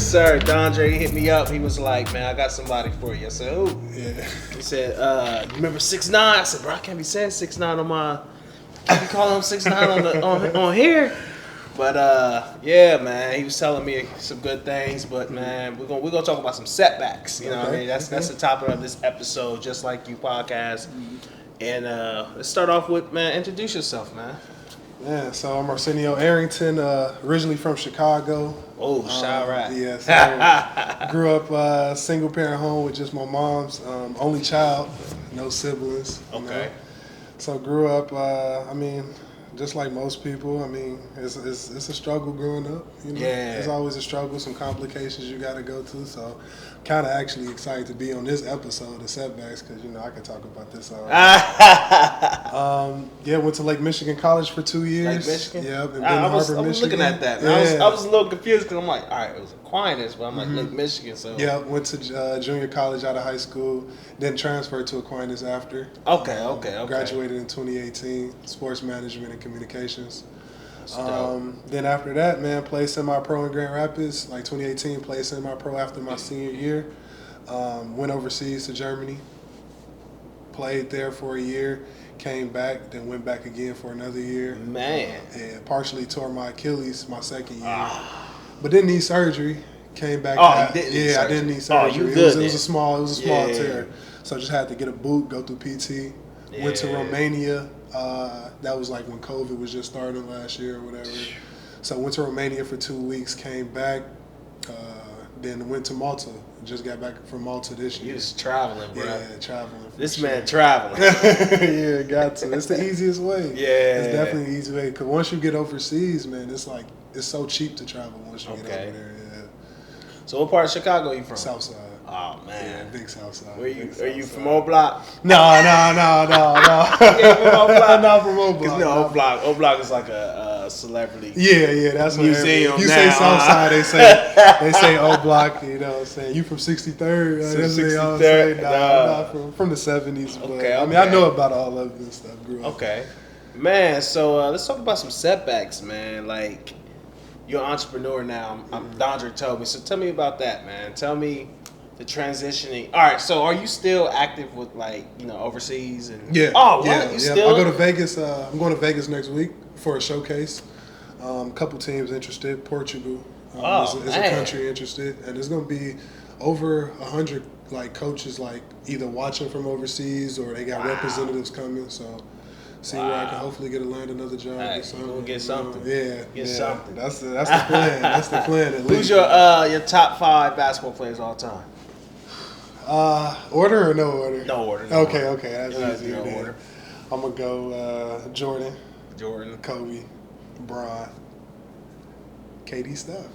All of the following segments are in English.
sir. Dondre hit me up. He was like, man, I got somebody for you. I said, who? Yeah. He said, you remember 6ix9ine? I said, bro, I can't be saying 6ix9ine on my. Can't be calling him 6ix9ine on here. But yeah, man, he was telling me some good things. But man, we're gonna talk about some setbacks. You know what I mean? That's the topic of this episode, Just Like You podcast. And let's start off with, man, introduce yourself, man. Yeah, so I'm Arsenio Arrington, originally from Chicago. Oh, Chirac. Yeah, so grew up single parent home with just my mom's only child, no siblings. Okay. Know? So grew up, just like most people. I mean, it's a struggle growing up. You know? Yeah. There's always a struggle, some complications you got to go through. So kind of actually excited to be on this episode of Setbacks because, you know, I can talk about this all right. Went to Lake Michigan College for 2 years. Lake Michigan? Yep, and I was Michigan. looking at that. Yeah. I was a little confused because I'm like, all right, it was Aquinas, but I'm like, Lake Michigan. So yeah, went to junior college out of high school, then transferred to Aquinas after. Okay. Graduated in 2018, sports management and communications. Dope. Then after that, man, played semi-pro in Grand Rapids. Like 2018, played semi-pro after my senior year. Went overseas to Germany. Played there for a year. Came back, then went back again for another year. Man. And partially tore my Achilles my second year. But didn't need surgery. Came back. I didn't need surgery. Oh, you it good? was a small tear. So I just had to get a boot, go through PT. Yeah. Went to Romania. That was like when COVID was just starting last year or whatever. So went to Romania for 2 weeks, came back, then went to Malta. Just got back from Malta this year. You was traveling, bro. Yeah, traveling. This man traveling. Yeah, got to. It's the easiest way. Yeah. It's definitely the easy way. Because once you get overseas, man, it's so cheap to travel once you get over there. Yeah. So what part of Chicago are you from? Southside. Oh, man. Yeah, big Southside. Are you from O Block? No. Yeah, from O Block? Not from O Block. Because O Block is like a celebrity. Yeah, that's what museum. If you now, say Southside, they say O Block. You know what I'm saying? You from 63rd? That's what they all say. Nah, I'm from the 70s. But, Okay. I mean, I know about all of it and stuff. Grew up. Okay. Man, so let's talk about some setbacks, man. Like, you're an entrepreneur now. Dondre told me. So tell me about that, man. Tell me the transitioning. All right, so are you still active with, like, you know, overseas? And Yeah. Oh, what? Yeah. You still? I go to Vegas. I'm going to Vegas next week for a showcase. A couple teams interested. Portugal is a country interested. And there's going to be over 100, like, coaches, like, either watching from overseas or they got representatives coming. So see where I can hopefully land another job or something. We'll get something. Get something. That's the plan. That's the plan. At Who's least. your top 5 basketball players all time? Order or no order? No order. Okay. That's easy. No order. I'm going to go Jordan, Kobe, LeBron, KD, Steph.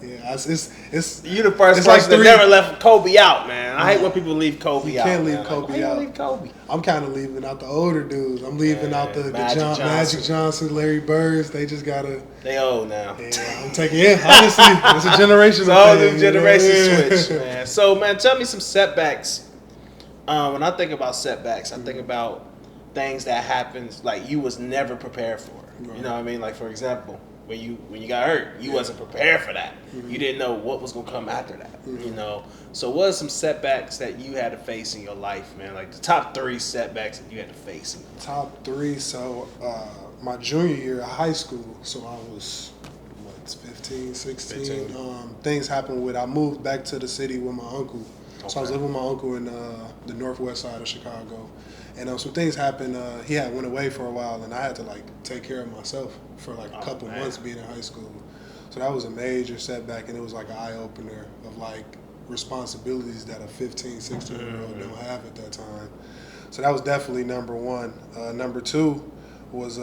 Yeah, it's You the first person like that never left Kobe out, man. I hate when people leave Kobe you out. can't leave man. Kobe Like, out. leave Kobe? I'm kind of leaving out the older dudes. I'm leaving out the Magic Johnson, Larry Birds. They just gotta. They old now. Yeah, I'm taking. Yeah, honestly, it's a generation. It's all the generation switch, man. So, man, tell me some setbacks. When I think about setbacks, I think about things that happens like you was never prepared for. Right. You know what I mean? Like, for example, when you got hurt, you wasn't prepared for that. You didn't know what was gonna come after that. You know. So, what are some setbacks that you had to face in your life, man? Like the top 3 setbacks that you had to face. Top 3. So, my junior year of high school. So I was 15, 16. Things happened I moved back to the city with my uncle. Okay. So I was living with my uncle in the northwest side of Chicago. And some things happened. He had went away for a while, and I had to like take care of myself for like a couple months being in high school. So that was a major setback, and it was like an eye opener of like responsibilities that a 15, 16-year-old don't have at that time. So that was definitely number 1. Number 2 was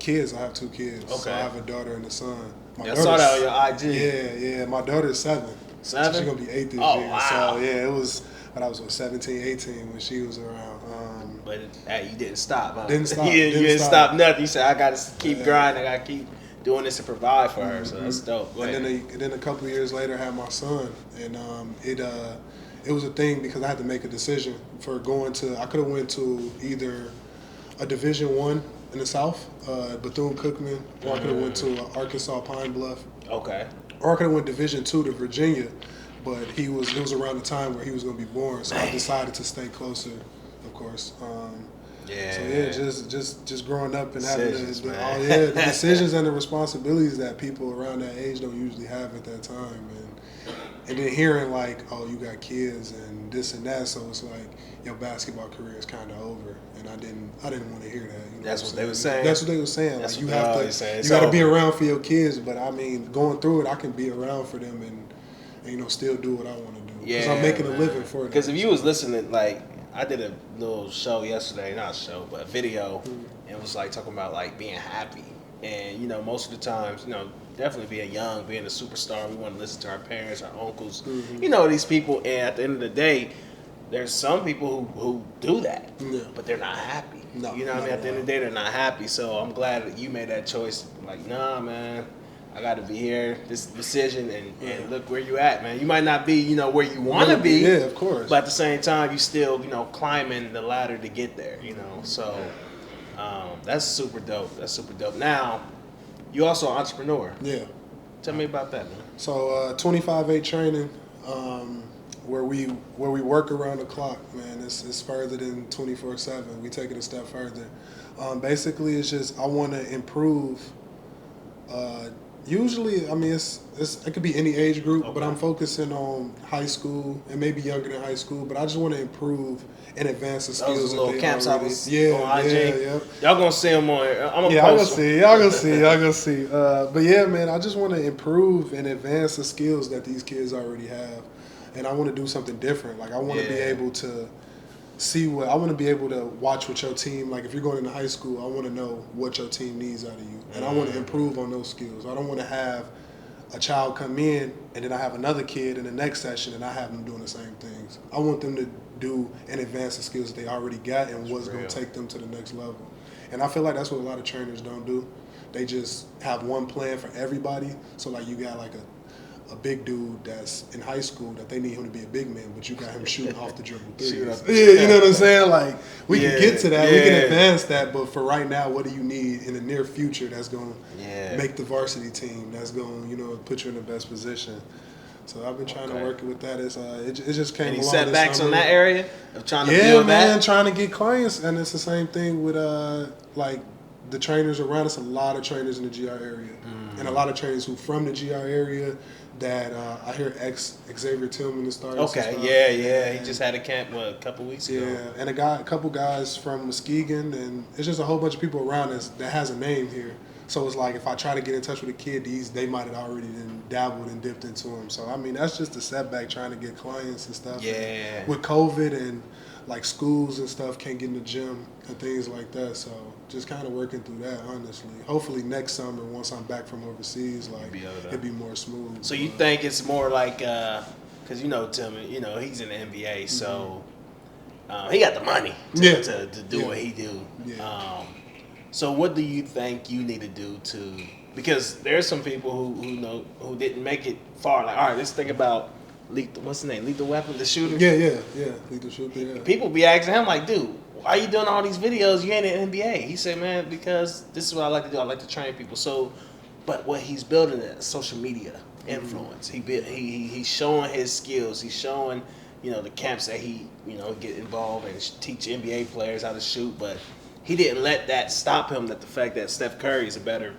kids. I have 2 kids. Okay. So I have a daughter and a son. I saw that on your IG. Yeah. My daughter's 7. 7? So she's gonna be 8 this year. Wow. So yeah, it was. But I was 17, 18 when she was around. But you didn't stop, huh? Didn't stop. You didn't stop nothing. You said, I got to keep grinding. I got to keep doing this to provide for her. So that's dope. And then a couple years later, I had my son. And it was a thing because I had to make a decision for going to – I could have went to either a Division I in the South, Bethune-Cookman, or I could have went to Arkansas Pine Bluff. Okay. or I could have went Division II to Virginia, but it was around the time where he was going to be born, so I decided to stay closer, of course. Yeah. So yeah, just growing up and having the the decisions and the responsibilities that people around that age don't usually have at that time, and then hearing like, oh, you got kids and this and that, so it's like your basketball career is kind of over, and I didn't want to hear that. You know That's what they were saying. That's what they were saying. That's like you what have they to, you got to be around for your kids, but I mean, going through it, I can be around for them and still do what I want to do because I'm making a living for them. Because if you was listening, like. I did a little show yesterday, not a show, but a video, and it was like talking about like being happy. And, you know, most of the times, you know, definitely being young, being a superstar, we want to listen to our parents, our uncles, you know, these people. And at the end of the day, there's some people who do that, but they're not happy. No, you know what I mean? At the end of the day, they're not happy. So I'm glad that you made that choice. Like, nah, man. I got to be here, this decision, and look where you at, man. You might not be, you know, where you want to be. Yeah, of course. But at the same time, you still, you know, climbing the ladder to get there, you know. So that's super dope. That's super dope. Now, you also an entrepreneur. Yeah. Tell me about that, man. So 25/8 training, where we work around the clock, man. It's further than 24/7. We take it a step further. Basically, it's just I want to improve. Usually, I mean, it could be any age group, but I'm focusing on high school and maybe younger than high school. But I just want to improve and advance the skills. Those little camps I was on IG. Yeah. Y'all gonna see them on. I'm gonna post them. Y'all gonna see. But yeah, man, I just want to improve and advance the skills that these kids already have, and I want to do something different. Like I want to be able to I want to be able to watch what your team, like if you're going into high school, I want to know what your team needs out of you. And I want to improve on those skills. I don't want to have a child come in and then I have another kid in the next session and I have them doing the same things. I want them to do and advance the skills that they already got and what's going to take them to the next level. And I feel like that's what a lot of trainers don't do. They just have one plan for everybody. So like you got like a big dude that's in high school that they need him to be a big man, but you got him shooting off the dribble threes. You know what I'm saying? Like we can get to that, we can advance that, but for right now, what do you need in the near future that's going to make the varsity team? That's going, you know, put you in the best position. So I've been trying to work with that. It just came along. Any setbacks on that area of trying to build that? Yeah, man, trying to get clients, and it's the same thing with like the trainers around us. A lot of trainers in the GR area, and a lot of trainers who from the GR area. That I hear Xavier Tillman is starting. Okay, yeah. He just had a camp a couple weeks ago. Yeah, and a couple guys from Muskegon, and it's just a whole bunch of people around us that has a name here. So it's like if I try to get in touch with a kid, they might have already dabbled and dipped into them. So I mean that's just a setback trying to get clients and stuff. Yeah. And with COVID and like schools and stuff can't get in the gym and things like that. So just kind of working through that, honestly. Hopefully next summer, once I'm back from overseas, like it'd be more smooth. So you think it's more like, because you know Tillman, you know he's in the NBA, so he got the money to do what he do. Yeah. So what do you think you need to do because there's some people who didn't make it far. Like, all right, let's think about what's the name? Lethal Weapon, the shooter? Yeah. Lethal Shooter, yeah. People be asking him, like, dude, why are you doing all these videos? You ain't in the NBA. He said, man, because this is what I like to do. I like to train people. So, but what he's building is social media influence. He's showing his skills. He's showing, you know, the camps that he, you know, get involved and teach NBA players how to shoot. But he didn't let that stop him, that the fact that Steph Curry is a better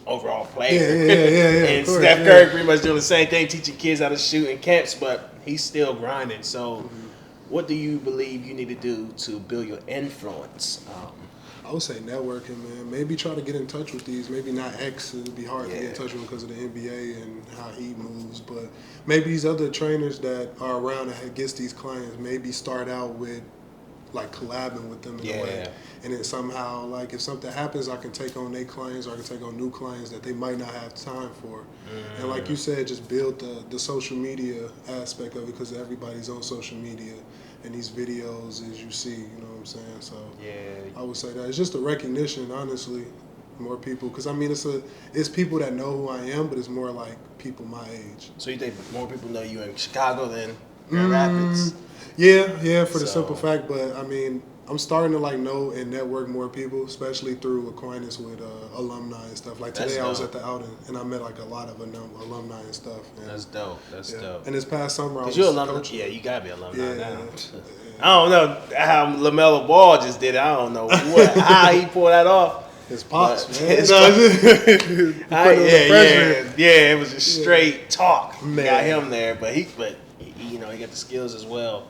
overall player. Yeah. And Steph Curry pretty much doing the same thing, teaching kids how to shoot in camps, but he's still grinding. So what do you believe you need to do to build your influence? I would say networking, man. Maybe try to get in touch with these. Maybe not X. It'd be hard to get in touch with him because of the NBA and how he moves. But maybe these other trainers that are around that gets these clients, maybe start out with like collabing with them in a way. And then somehow, like, if something happens, I can take on their clients or I can take on new clients that they might not have time for. And like you said, just build the social media aspect of it because everybody's on social media. And these videos, as you see, you know what I'm saying? So I would say that. It's just a recognition, honestly. More people, because I mean, it's people that know who I am, but it's more like people my age. So you think more people know you in Chicago than Grand Rapids? Yeah, for the simple fact, but I mean, I'm starting to like know and network more people, especially through acquaintance with alumni and stuff. Like today, I was at the outing and I met like a lot of alumni and stuff. And, That's dope. That's dope. And this past summer, I was you're alumni. coaching. Yeah, you gotta be alumni now. Yeah. I don't know how LaMelo Ball just did it. I don't know how he pulled that off. His pops, man. It was just straight talk. Man. Got him there, but he got the skills as well.